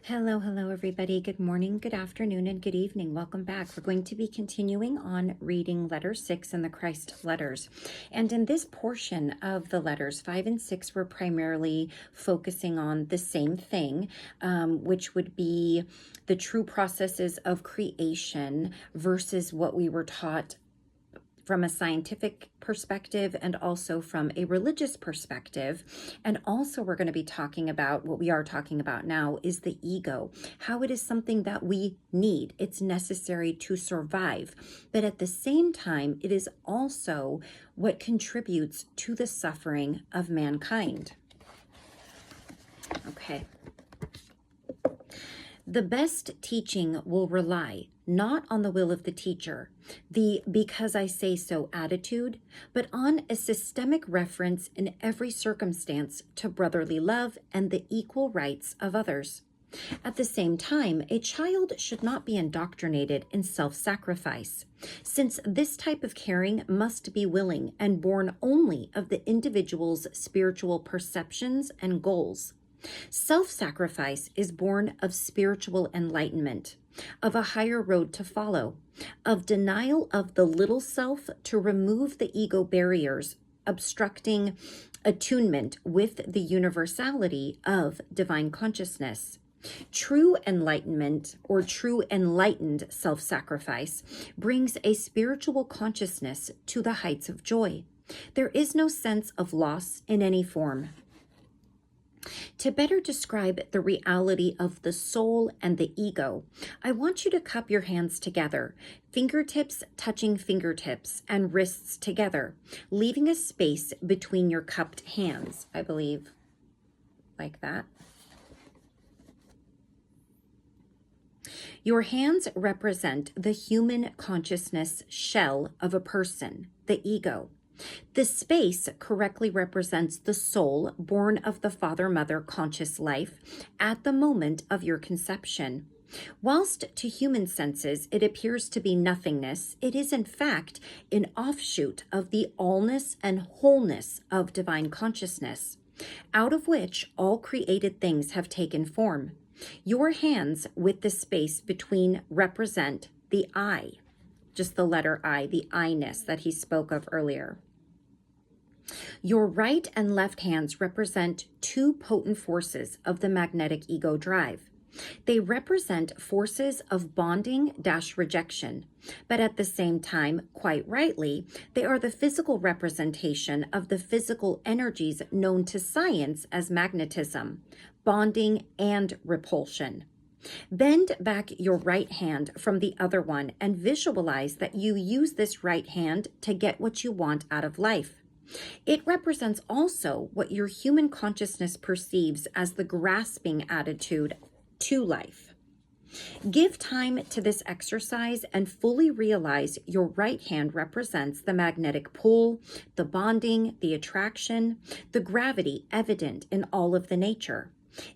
Hello, everybody. Good morning, good afternoon, and good evening. Welcome back. We're going to be continuing on reading letter 6 in the Christ letters. And in this portion of the letters, 5 and 6, we're primarily focusing on the same thing, which would be the true processes of creation versus what we were taught from a scientific perspective and also from a religious perspective. And also we're going to be talking about what we are talking about now is the ego, how it is something that we need. It's necessary to survive. But at the same time, it is also what contributes to the suffering of mankind. Okay. The best teaching will rely not on the will of the teacher, the because I say so attitude, but on a systemic reference in every circumstance to brotherly love and the equal rights of others. At the same time, a child should not be indoctrinated in self-sacrifice, since this type of caring must be willing and born only of the individual's spiritual perceptions and goals. Self-sacrifice is born of spiritual enlightenment, of a higher road to follow, of denial of the little self to remove the ego barriers, obstructing attunement with the universality of divine consciousness. True enlightenment or true enlightened self-sacrifice brings a spiritual consciousness to the heights of joy. There is no sense of loss in any form. To better describe the reality of the soul and the ego, I want you to cup your hands together, fingertips touching fingertips and wrists together, leaving a space between your cupped hands, I believe, like that. Your hands represent the human consciousness shell of a person, the ego. The space correctly represents the soul born of the father-mother conscious life at the moment of your conception. Whilst to human senses it appears to be nothingness, it is in fact an offshoot of the allness and wholeness of divine consciousness, out of which all created things have taken form. Your hands with the space between represent the I. Just the letter I, the I-ness that he spoke of earlier. Your right and left hands represent two potent forces of the magnetic ego drive. They represent forces of bonding-rejection, but at the same time, quite rightly, they are the physical representation of the physical energies known to science as magnetism, bonding, and repulsion. Bend back your right hand from the other one and visualize that you use this right hand to get what you want out of life. It represents also what your human consciousness perceives as the grasping attitude to life. Give time to this exercise and fully realize your right hand represents the magnetic pull, the bonding, the attraction, the gravity evident in all of the nature.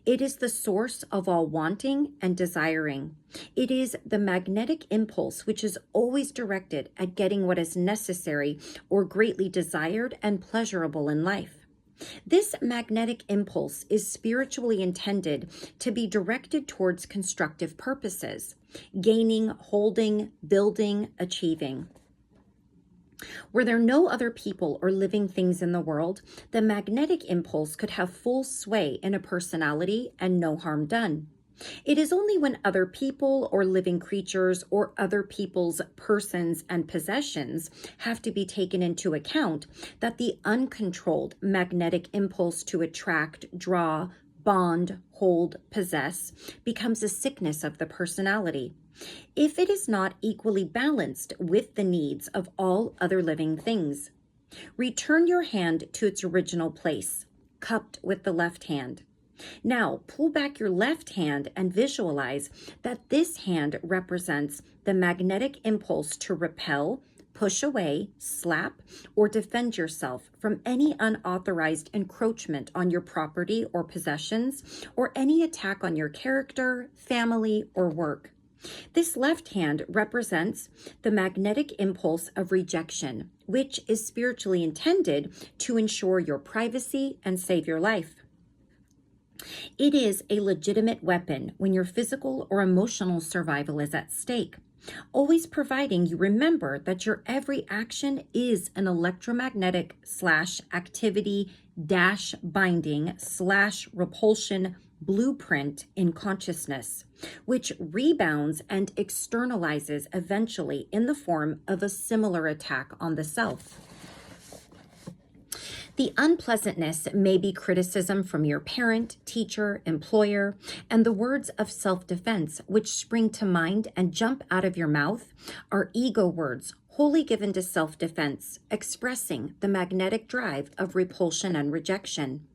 It is the source of all wanting and desiring. It is the magnetic impulse which is always directed at getting what is necessary or greatly desired and pleasurable in life. This magnetic impulse is spiritually intended to be directed towards constructive purposes, gaining, holding, building, achieving. Were there no other people or living things in the world, the magnetic impulse could have full sway in a personality and no harm done. It is only when other people or living creatures or other people's persons and possessions have to be taken into account that the uncontrolled magnetic impulse to attract, draw, bond, hold, possess becomes a sickness of the personality, if it is not equally balanced with the needs of all other living things. Return your hand to its original place, cupped with the left hand. Now, pull back your left hand and visualize that this hand represents the magnetic impulse to repel, push away, slap, or defend yourself from any unauthorized encroachment on your property or possessions, or any attack on your character, family, or work. This left hand represents the magnetic impulse of rejection, which is spiritually intended to ensure your privacy and save your life. It is a legitimate weapon when your physical or emotional survival is at stake, always providing you remember that your every action is an electromagnetic slash activity dash binding slash repulsion blueprint in consciousness, which rebounds and externalizes eventually in the form of a similar attack on the self. The unpleasantness may be criticism from your parent, teacher, employer, and the words of self-defense which spring to mind and jump out of your mouth are ego words wholly given to self-defense, expressing the magnetic drive of repulsion and rejection.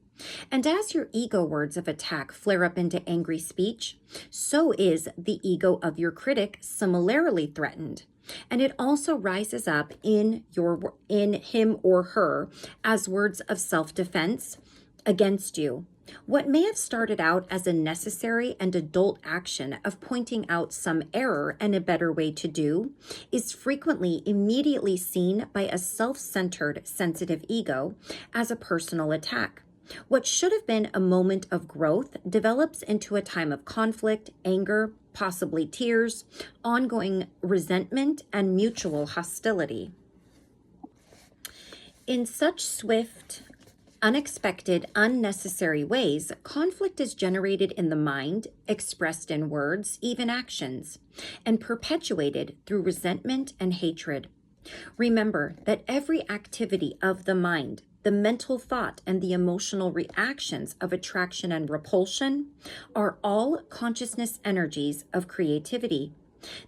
And as your ego words of attack flare up into angry speech, so is the ego of your critic similarly threatened. And it also rises up in him or her as words of self-defense against you. What may have started out as a necessary and adult action of pointing out some error and a better way to do is frequently immediately seen by a self-centered, sensitive ego as a personal attack. What should have been a moment of growth develops into a time of conflict, anger, possibly tears, ongoing resentment, and mutual hostility. In such swift, unexpected, unnecessary ways, conflict is generated in the mind, expressed in words, even actions, and perpetuated through resentment and hatred. Remember that every activity of the mind, the mental thought, and the emotional reactions of attraction and repulsion are all consciousness energies of creativity.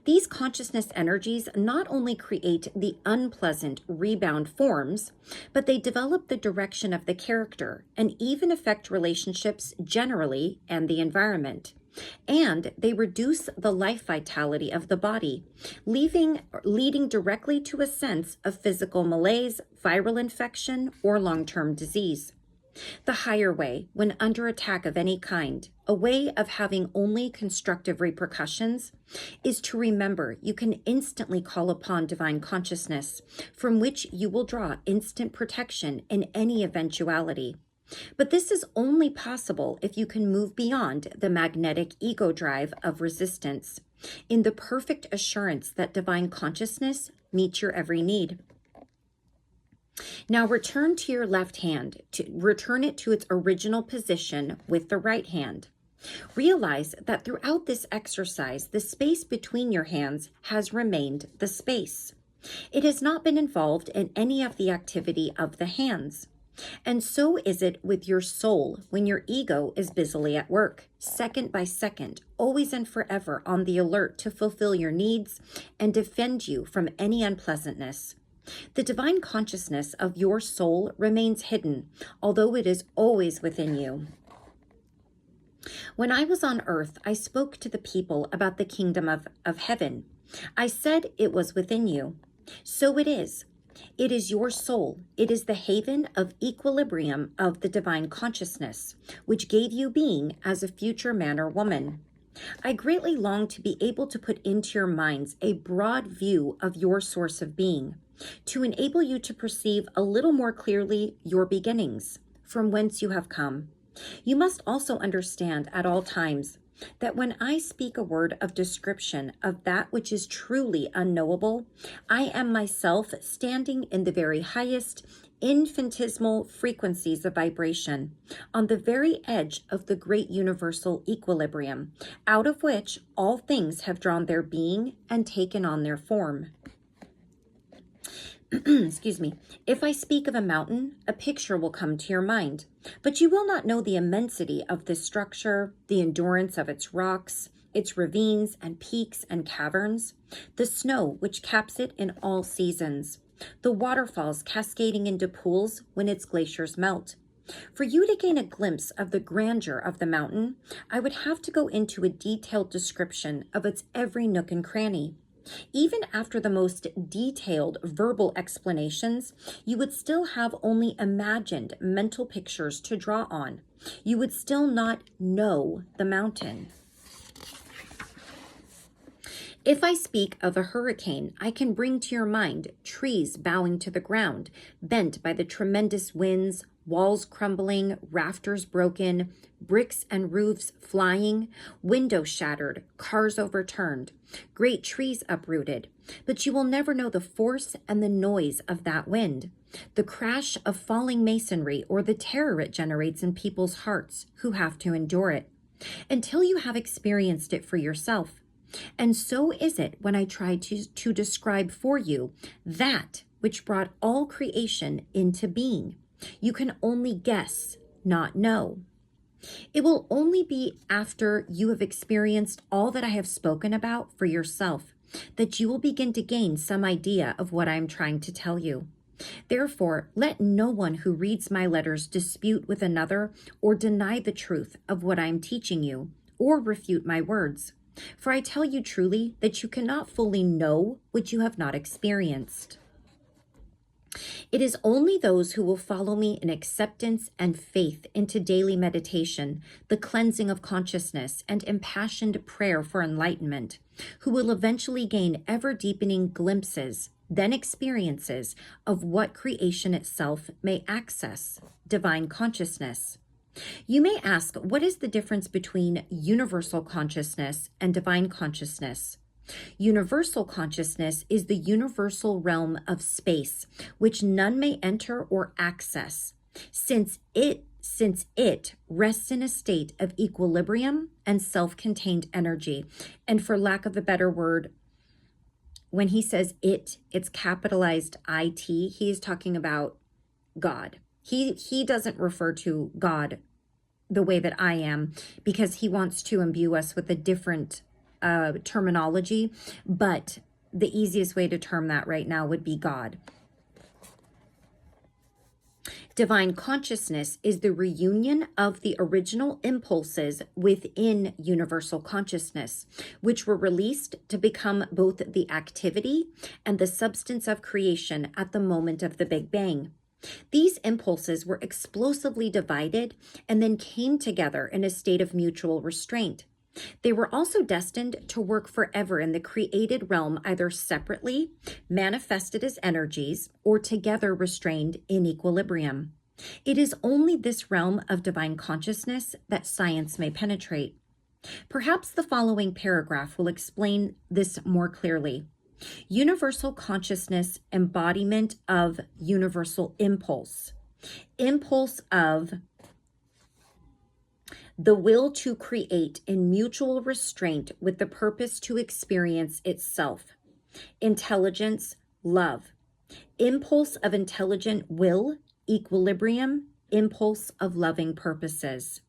These consciousness energies not only create the unpleasant rebound forms, but they develop the direction of the character and even affect relationships generally and the environment. And they reduce the life vitality of the body, leading directly to a sense of physical malaise, viral infection, or long-term disease. The higher way, when under attack of any kind, a way of having only constructive repercussions, is to remember you can instantly call upon divine consciousness, from which you will draw instant protection in any eventuality. But this is only possible if you can move beyond the magnetic ego drive of resistance, in the perfect assurance that divine consciousness meets your every need. Now return to your left hand, return it to its original position with the right hand. Realize that throughout this exercise, the space between your hands has remained the space. It has not been involved in any of the activity of the hands. And so is it with your soul when your ego is busily at work, second by second, always and forever on the alert to fulfill your needs and defend you from any unpleasantness. The divine consciousness of your soul remains hidden, although it is always within you. When I was on earth, I spoke to the people about the kingdom of heaven. I said it was within you. So it is. It is your soul. It is the haven of equilibrium of the divine consciousness, which gave you being as a future man or woman. I greatly long to be able to put into your minds a broad view of your source of being, to enable you to perceive a little more clearly your beginnings, from whence you have come. You must also understand at all times that when I speak a word of description of that which is truly unknowable, I am myself standing in the very highest infinitesimal frequencies of vibration, on the very edge of the great universal equilibrium, out of which all things have drawn their being and taken on their form. Excuse me. If I speak of a mountain, a picture will come to your mind, but you will not know the immensity of this structure, the endurance of its rocks, its ravines and peaks and caverns, the snow which caps it in all seasons, the waterfalls cascading into pools when its glaciers melt. For you to gain a glimpse of the grandeur of the mountain, I would have to go into a detailed description of its every nook and cranny. Even after the most detailed verbal explanations, you would still have only imagined mental pictures to draw on. You would still not know the mountain. If I speak of a hurricane, I can bring to your mind trees bowing to the ground, bent by the tremendous winds, walls crumbling, rafters broken, bricks and roofs flying, windows shattered, cars overturned, great trees uprooted. But you will never know the force and the noise of that wind, the crash of falling masonry, or the terror it generates in people's hearts who have to endure it, until you have experienced it for yourself. And so is it when I try to describe for you that which brought all creation into being. You can only guess, not know. It will only be after you have experienced all that I have spoken about for yourself that you will begin to gain some idea of what I am trying to tell you. Therefore, let no one who reads my letters dispute with another or deny the truth of what I am teaching you, or refute my words. For I tell you truly that you cannot fully know what you have not experienced. It is only those who will follow me in acceptance and faith into daily meditation, the cleansing of consciousness, and impassioned prayer for enlightenment, who will eventually gain ever-deepening glimpses, then experiences, of what creation itself may access, divine consciousness. You may ask, what is the difference between universal consciousness and divine consciousness? Universal consciousness is the universal realm of space, which none may enter or access, since it rests in a state of equilibrium and self-contained energy. And for lack of a better word, when he says it's capitalized IT, he is talking about God. He doesn't refer to God the way that I am, because he wants to imbue us with a different terminology, but the easiest way to term that right now would be God. Divine consciousness is the reunion of the original impulses within universal consciousness, which were released to become both the activity and the substance of creation at the moment of the Big Bang. These impulses were explosively divided and then came together in a state of mutual restraint. They were also destined to work forever in the created realm, either separately, manifested as energies, or together restrained in equilibrium. It is only this realm of divine consciousness that science may penetrate. Perhaps the following paragraph will explain this more clearly. Universal consciousness, embodiment of universal impulse. Impulse of the will to create in mutual restraint with the purpose to experience itself. Intelligence, love. Impulse of intelligent will, equilibrium, impulse of loving purposes.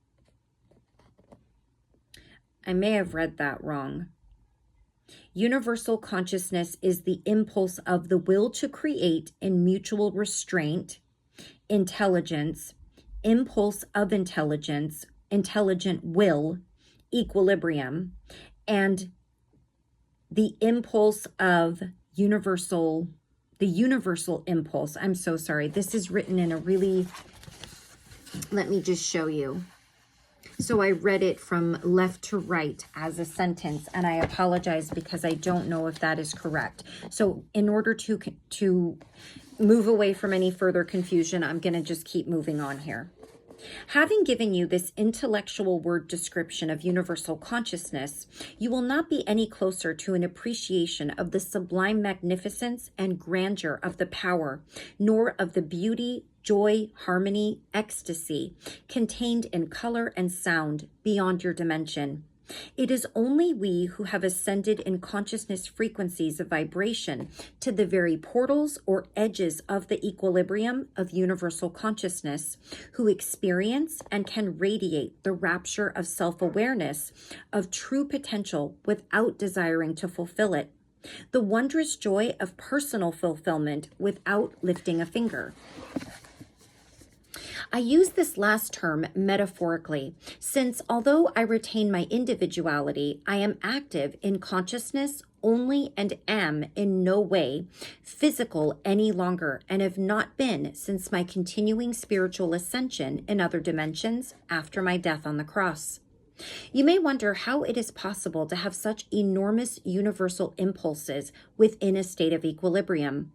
I may have read that wrong. Universal consciousness is the impulse of the will to create in mutual restraint, intelligence, impulse of intelligence, intelligent will, equilibrium, and the impulse of the universal impulse. I'm so sorry. This is written in a really, let me just show you. So I read it from left to right as a sentence, and I apologize because I don't know if that is correct. So in order to move away from any further confusion, I'm going to just keep moving on here. Having given you this intellectual word description of universal consciousness, you will not be any closer to an appreciation of the sublime magnificence and grandeur of the power, nor of the beauty, joy, harmony, ecstasy contained in color and sound beyond your dimension. It is only we who have ascended in consciousness frequencies of vibration to the very portals or edges of the equilibrium of universal consciousness who experience and can radiate the rapture of self-awareness of true potential without desiring to fulfill it, the wondrous joy of personal fulfillment without lifting a finger. I use this last term metaphorically, since although I retain my individuality, I am active in consciousness only and am in no way physical any longer, and have not been since my continuing spiritual ascension in other dimensions after my death on the cross. You may wonder how it is possible to have such enormous universal impulses within a state of equilibrium.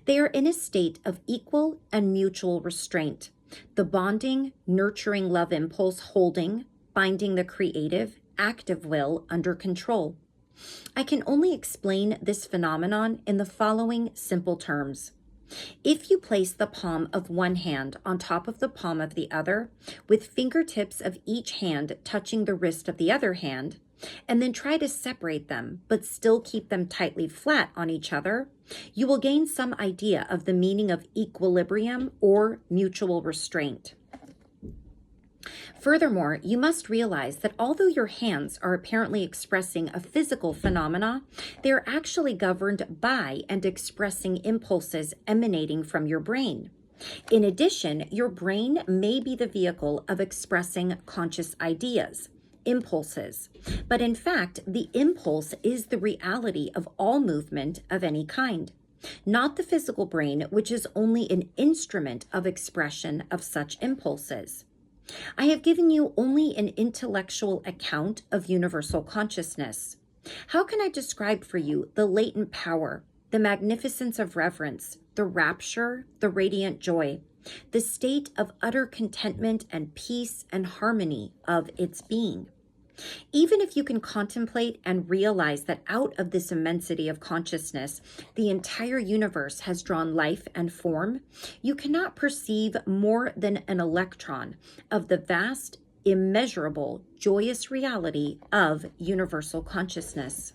They are in a state of equal and mutual restraint. the bonding, nurturing love impulse holding, binding the creative, active will under control. I can only explain this phenomenon in the following simple terms. If you place the palm of one hand on top of the palm of the other, with fingertips of each hand touching the wrist of the other hand, and then try to separate them but still keep them tightly flat on each other, you will gain some idea of the meaning of equilibrium or mutual restraint. Furthermore, you must realize that although your hands are apparently expressing a physical phenomena, they are actually governed by and expressing impulses emanating from your brain. In addition, your brain may be the vehicle of expressing conscious ideas, impulses, but in fact, the impulse is the reality of all movement of any kind, not the physical brain, which is only an instrument of expression of such impulses. I have given you only an intellectual account of universal consciousness. How can I describe for you the latent power, the magnificence of reverence, the rapture, the radiant joy, the state of utter contentment and peace and harmony of its being? Even if you can contemplate and realize that out of this immensity of consciousness, the entire universe has drawn life and form, you cannot perceive more than an electron of the vast, immeasurable, joyous reality of universal consciousness.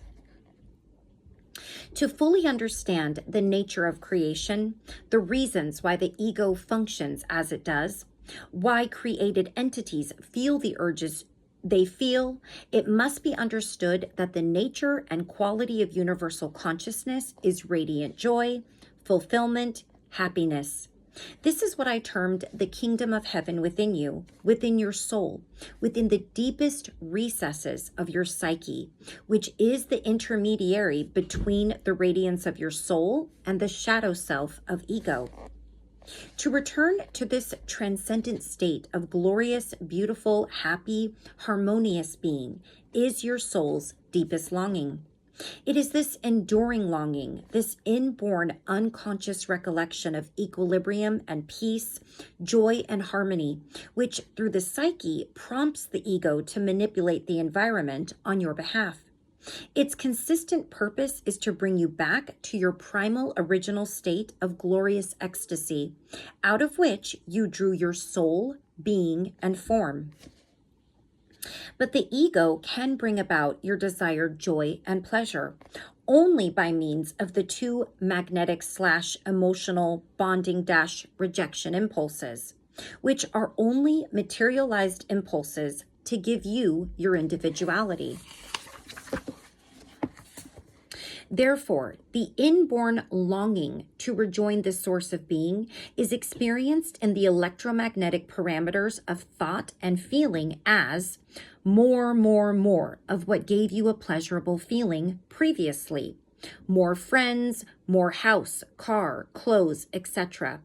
To fully understand the nature of creation, the reasons why the ego functions as it does, why created entities feel the urges they feel, it must be understood that the nature and quality of universal consciousness is radiant joy, fulfillment, happiness. This is what I termed the kingdom of heaven within you, within your soul, within the deepest recesses of your psyche, which is the intermediary between the radiance of your soul and the shadow self of ego. To return to this transcendent state of glorious, beautiful, happy, harmonious being is your soul's deepest longing. It is this enduring longing, this inborn unconscious recollection of equilibrium and peace, joy and harmony, which through the psyche prompts the ego to manipulate the environment on your behalf. Its consistent purpose is to bring you back to your primal original state of glorious ecstasy, out of which you drew your soul, being, and form. But the ego can bring about your desired joy and pleasure only by means of the two magnetic/emotional bonding-rejection impulses, which are only materialized impulses to give you your individuality. Therefore, the inborn longing to rejoin this source of being is experienced in the electromagnetic parameters of thought and feeling as more of what gave you a pleasurable feeling previously. More friends, more house, car, clothes, etc.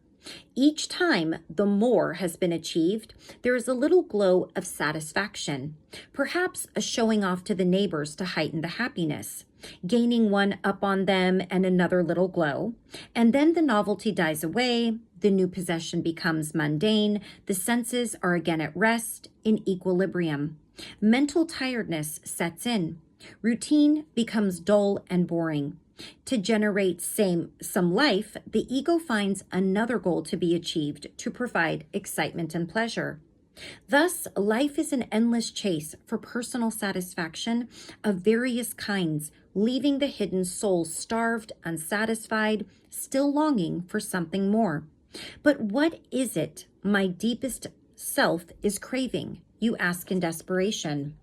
Each time the more has been achieved, there is a little glow of satisfaction, perhaps a showing off to the neighbors to heighten the happiness, gaining one up on them and another little glow, and then the novelty dies away, the new possession becomes mundane, the senses are again at rest, in equilibrium. Mental tiredness sets in. Routine becomes dull and boring. To generate some life, the ego finds another goal to be achieved to provide excitement and pleasure. Thus, life is an endless chase for personal satisfaction of various kinds, leaving the hidden soul starved, unsatisfied, still longing for something more. But what is it my deepest self is craving? You ask in desperation.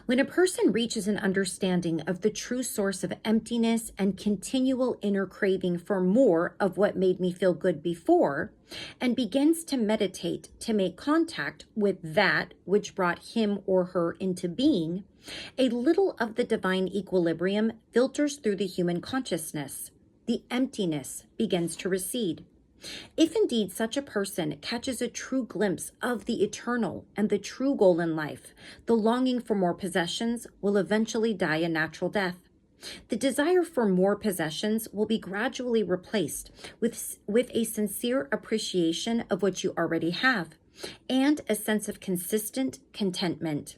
When a person reaches an understanding of the true source of emptiness and continual inner craving for more of what made me feel good before, and begins to meditate to make contact with that which brought him or her into being, a little of the divine equilibrium filters through the human consciousness. The emptiness begins to recede. If indeed such a person catches a true glimpse of the eternal and the true goal in life, the longing for more possessions will eventually die a natural death. The desire for more possessions will be gradually replaced with a sincere appreciation of what you already have and a sense of consistent contentment.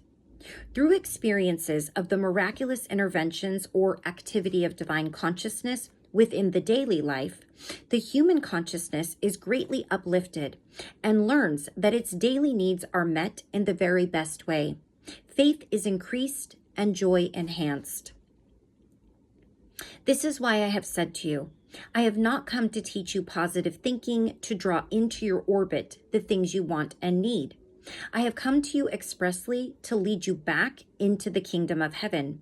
Through experiences of the miraculous interventions or activity of divine consciousness within the daily life, the human consciousness is greatly uplifted and learns that its daily needs are met in the very best way. Faith is increased and joy enhanced. This is why I have said to you, I have not come to teach you positive thinking to draw into your orbit the things you want and need. I have come to you expressly to lead you back into the kingdom of heaven.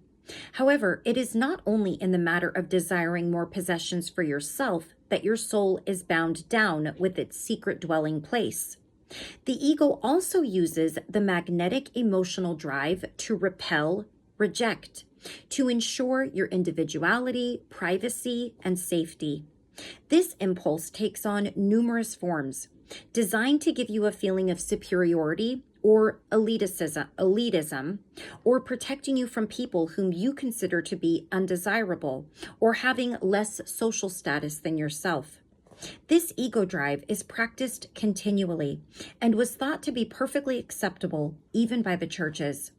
However, it is not only in the matter of desiring more possessions for yourself that your soul is bound down with its secret dwelling place. The ego also uses the magnetic emotional drive to repel, reject, to ensure your individuality, privacy, and safety. This impulse takes on numerous forms, designed to give you a feeling of superiority or elitism, or protecting you from people whom you consider to be undesirable or having less social status than yourself. This ego drive is practiced continually and was thought to be perfectly acceptable even by the churches.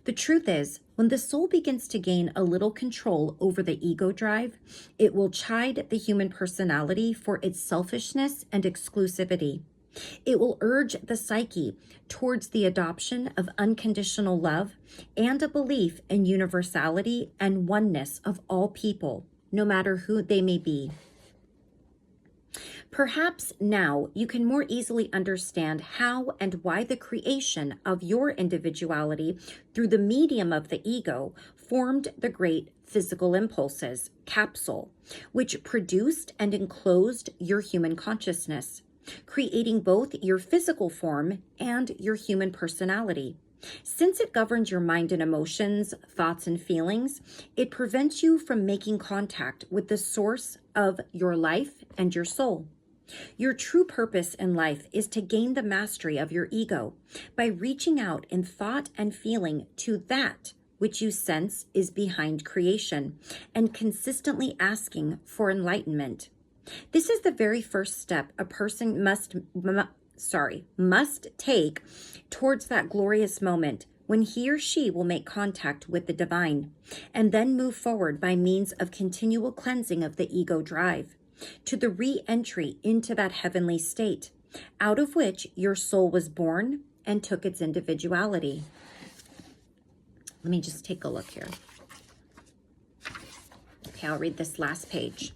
The truth is, when the soul begins to gain a little control over the ego drive, it will chide the human personality for its selfishness and exclusivity. It will urge the psyche towards the adoption of unconditional love and a belief in universality and oneness of all people, no matter who they may be. Perhaps now you can more easily understand how and why the creation of your individuality through the medium of the ego formed the great physical impulses, capsule, which produced and enclosed your human consciousness, creating both your physical form and your human personality. Since it governs your mind and emotions, thoughts and feelings, it prevents you from making contact with the source of your life and your soul. Your true purpose in life is to gain the mastery of your ego by reaching out in thought and feeling to that which you sense is behind creation and consistently asking for enlightenment. This is the very first step a person must take towards that glorious moment when he or she will make contact with the divine and then move forward by means of continual cleansing of the ego drive to the re-entry into that heavenly state, out of which your soul was born and took its individuality. Let me just take a look here. Okay, I'll read this last page.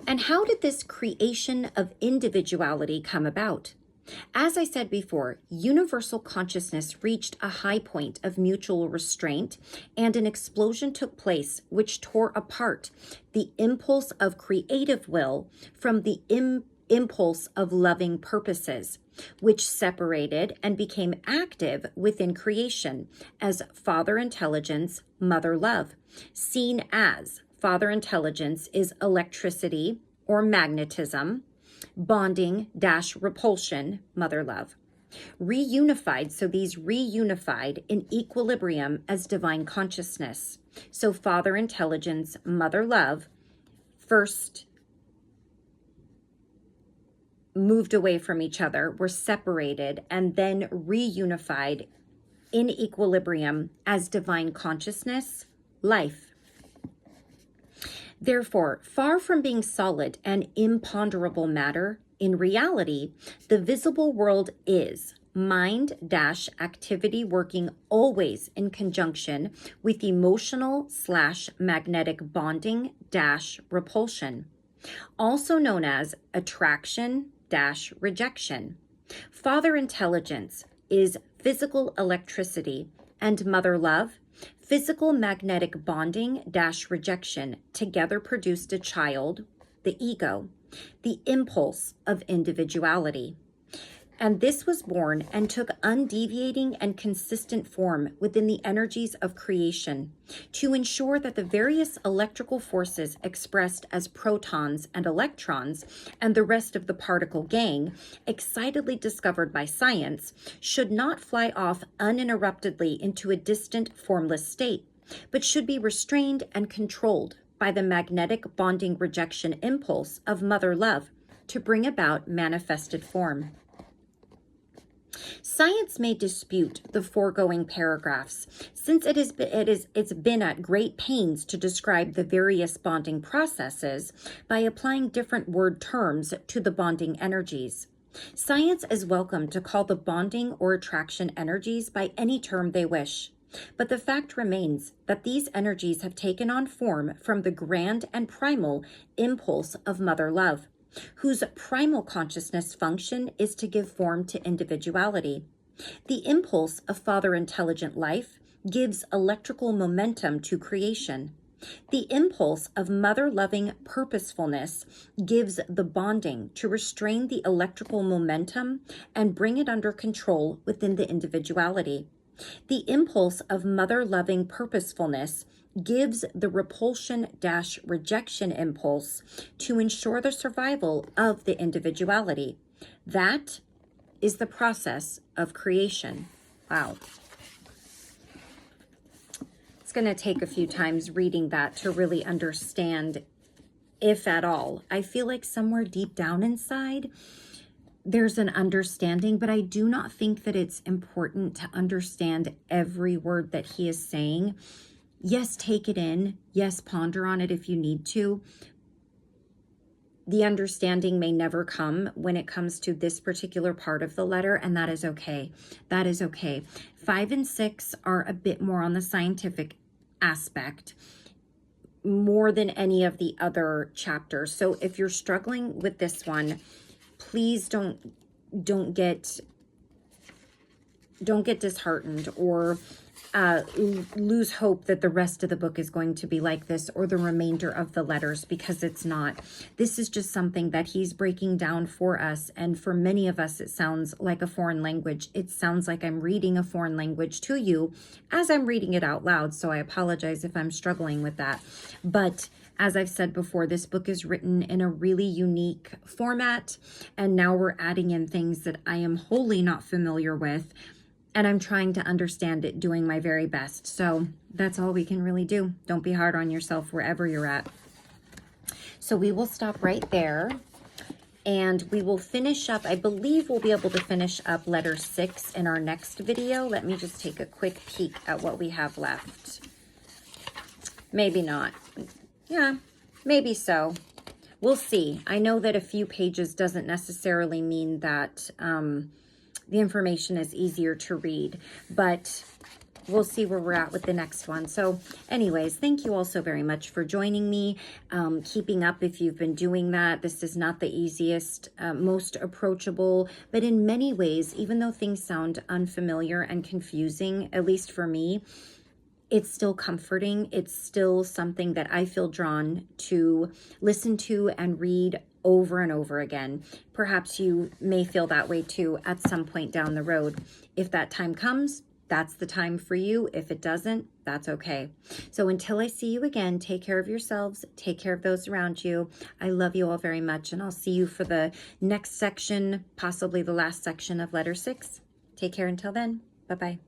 And how did this creation of individuality come about? As I said before, universal consciousness reached a high point of mutual restraint, and an explosion took place which tore apart the impulse of creative will from the impulse of loving purposes, which separated and became active within creation as Father Intelligence, Mother Love, seen as Father Intelligence is electricity or magnetism, bonding - repulsion, Mother Love. Reunified, so these reunified in equilibrium as divine consciousness. So Father Intelligence, Mother Love first moved away from each other, were separated, and then reunified in equilibrium as divine consciousness, life. Therefore, far from being solid and imponderable matter, in reality, the visible world is mind-activity working always in conjunction with emotional/magnetic bonding-repulsion, also known as attraction-rejection. Father Intelligence is physical electricity, and Mother Love, physical magnetic bonding-rejection, together produced a child, the ego, the impulse of individuality. And this was born and took undeviating and consistent form within the energies of creation to ensure that the various electrical forces expressed as protons and electrons and the rest of the particle gang, excitedly discovered by science, should not fly off uninterruptedly into a distant formless state, but should be restrained and controlled by the magnetic bonding rejection impulse of mother love to bring about manifested form. Science may dispute the foregoing paragraphs, since it's been at great pains to describe the various bonding processes by applying different word terms to the bonding energies. Science is welcome to call the bonding or attraction energies by any term they wish, but the fact remains that these energies have taken on form from the grand and primal impulse of mother love, whose primal consciousness function is to give form to individuality. The impulse of Father Intelligent Life gives electrical momentum to creation. The impulse of mother-loving purposefulness gives the bonding to restrain the electrical momentum and bring it under control within the individuality. The impulse of mother-loving purposefulness gives the repulsion-rejection impulse to ensure the survival of the individuality. That is the process of creation. Wow. It's going to take a few times reading that to really understand, if at all. I feel like somewhere deep down inside, there's an understanding, but I do not think that it's important to understand every word that he is saying. Yes, take it in. Yes, ponder on it if you need to. The understanding may never come when it comes to this particular part of the letter, and that is okay. That is okay. 5 and 6 are a bit more on the scientific aspect, more than any of the other chapters. So if you're struggling with this one, please don't get disheartened or lose hope that the rest of the book is going to be like this, or the remainder of the letters, because it's not. This is just something that he's breaking down for us, and for many of us it sounds like a foreign language. It sounds like I'm reading a foreign language to you as I'm reading it out loud, so I apologize if I'm struggling with that. But as I've said before, this book is written in a really unique format, and now we're adding in things that I am wholly not familiar with, and I'm trying to understand it, doing my very best. So that's all we can really do. Don't be hard on yourself wherever you're at. So we will stop right there, and we will finish up. I believe we'll be able to finish up letter 6 in our next video. Let me just take a quick peek at what we have left. Maybe not. Yeah, maybe so. We'll see. I know that a few pages doesn't necessarily mean that the information is easier to read, but we'll see where we're at with the next one. So anyways, thank you all so very much for joining me, keeping up if you've been doing that. This is not the easiest, most approachable, but in many ways, even though things sound unfamiliar and confusing, at least for me, it's still comforting. It's still something that I feel drawn to listen to and read over and over again. Perhaps you may feel that way too at some point down the road. If that time comes, that's the time for you. If it doesn't, that's okay. So until I see you again, take care of yourselves, take care of those around you. I love you all very much, and I'll see you for the next section, possibly the last section of letter 6. Take care until then. Bye-bye.